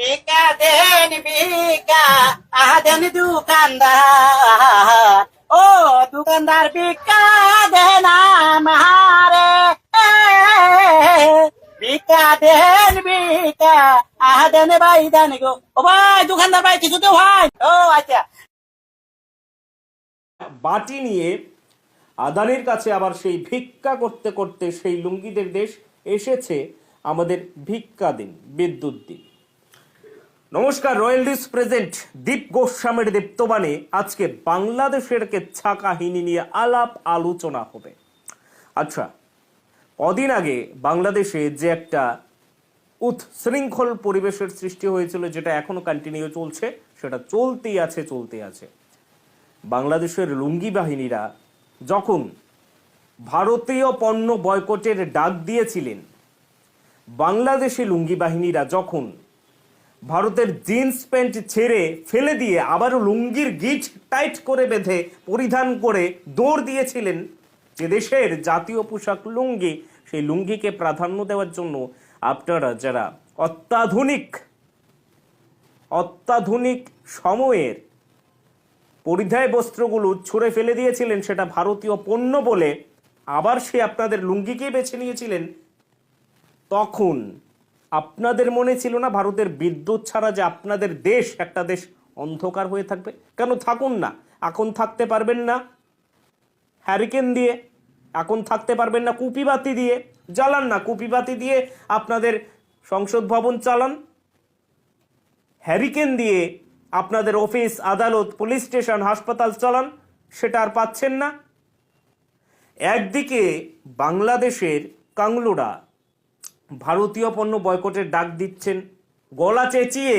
ভিকা দেন Bhika Aden দোকানদার, ও দোকানদার ভিকা দেন আমারে, ভিকা দেন ভিকা আদেন ভাই দেন গো। ও ভাই দোকানদার ভাই কিছু তো ভাই। ও আচ্ছা, বাটি নিয়ে আদানির কাছে আবার সেই ভিক্ষা করতে করতে সেই লুঙ্গিদের দেশ এসেছে আমাদের ভিক্ষা দিন, বিদ্যুৎ দিন। নমস্কার, রয়্যাল নিউজ প্রেজেন্ট দীপ গোস্বামীর দীপ্তবাণী। আজকে বাংলাদেশের কেচ্ছা কাহিনী নিয়ে আলাপ আলোচনা হবে। আচ্ছা, কদিন আগে বাংলাদেশে যে একটা উৎশৃঙ্খল পরিবেশের সৃষ্টি হয়েছিল, যেটা এখনো কন্টিনিউ চলছে, সেটা চলতেই আছে। বাংলাদেশের লুঙ্গি বাহিনীরা যখন ভারতীয় পণ্য বয়কটের ডাক দিয়েছিলেন, বাংলাদেশি লুঙ্গি বাহিনীরা যখন ভারতের জিন্স প্যান্ট ছেড়ে ফেলে দিয়ে আবারও লুঙ্গির গিট টাইট করে বেঁধে পরিধান করে দৌড় দিয়েছিলেন যে দেশের জাতীয় পোশাক লুঙ্গি, সেই লুঙ্গিকে প্রাধান্য দেওয়ার জন্য আপনারা যারা অত্যাধুনিক সময়ের পরিধায় বস্ত্রগুলো ছুঁড়ে ফেলে দিয়েছিলেন, সেটা ভারতীয় পণ্য বলে আবার সে আপনাদের লুঙ্গিকেই বেছে নিয়েছিলেন, তখন আপনাদের মনে ছিল না ভারতের বিদ্যুৎ ছাড়া যে আপনাদের দেশ, একটা দেশ অন্ধকার হয়ে থাকবে? কেন থাকুন না, এখন থাকতে পারবেন না হ্যারিকেন দিয়ে, এখন থাকতে পারবেন না কুপিবাতি দিয়ে, জ্বালান না কুপিবাতি দিয়ে আপনাদের সংসদ ভবন চালান, হ্যারিকেন দিয়ে আপনাদের অফিস, আদালত, পুলিশ স্টেশন, হাসপাতাল চালান, সেটা আর পাচ্ছেন না। একদিকে বাংলাদেশের কাংলুরা ভারতীয় পণ্য বয়কটের ডাক দিচ্ছেন, গলা চেঁচিয়ে,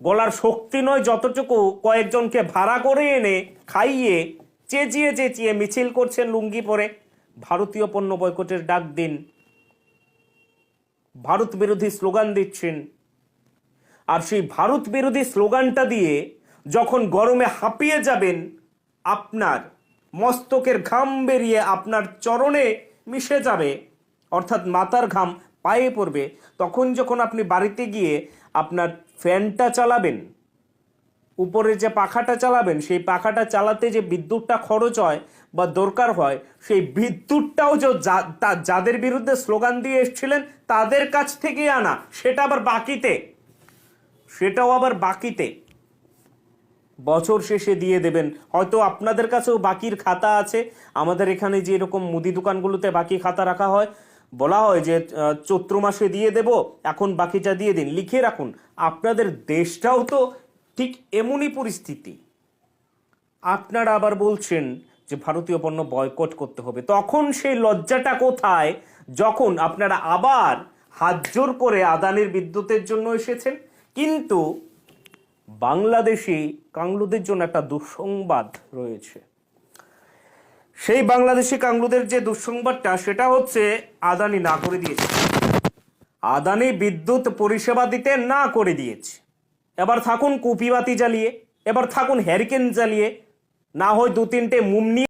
গলার শক্তি নয় যতটুকু কয়েকজনকে ভাড়া করে এনে খাইয়ে চেঁচিয়ে মিছিল করছেন লুঙ্গি পরে, ভারতীয় পণ্য বয়কটের ডাক দিন, ভারত বিরোধী স্লোগান দিচ্ছেন। আর সেই ভারত বিরোধী স্লোগানটা দিয়ে যখন গরমে হাঁপিয়ে যাবেন, আপনার মস্তকের ঘাম বেরিয়ে আপনার চরণে মিশে যাবে, অর্থাৎ মাথার ঘাম পায়ে পড়বে, তখন যখন আপনি বাড়িতে গিয়ে আপনার ফ্যানটা চালাবেন, উপরে যে পাখাটা চালাবেন, সেই পাখাটা চালাতে যে বিদ্যুৎটা খরচ হয় বা দরকার হয়, সেই বিদ্যুৎটাও যে যাদের বিরুদ্ধে স্লোগান দিয়ে এসেছিলেন তাদের কাছ থেকে আনা, সেটাও আবার বাকিতে বছর শেষে দিয়ে দেবেন। হয়তো আপনাদের কাছেও বাকির খাতা আছে, আমাদের এখানে যে এরকম মুদি দোকানগুলোতে বাকি খাতা রাখা হয়, বলা হয় যে চৈত্র মাসে দিয়ে দেব, এখন বাকিটা দিয়ে দিন, লিখে রাখুন। আপনাদের দেশটাও তো ঠিক এমনই পরিস্থিতি। আপনারা আবার বলছেন যে ভারতীয় পণ্য বয়কট করতে হবে, তখন সেই লজ্জাটা কোথায় যখন আপনারা আবার হাত জোর করে আদানির বিদ্যুতের জন্য এসেছেন? কিন্তু বাংলাদেশি কাংলুদের জন্য একটা দুঃসংবাদ রয়েছে। সেই বাংলাদেশি কাংলুদের যে দুঃসংবাদটা, সেটা হচ্ছে আদানি না করে দিয়েছে, আদানি বিদ্যুৎ পরিষেবা দিতে না করে দিয়েছে। এবার থাকুন কুপিবাতি জ্বালিয়ে, এবার থাকুন হ্যারিকেন জ্বালিয়ে, না হয় 2-3টে মোম নিয়ে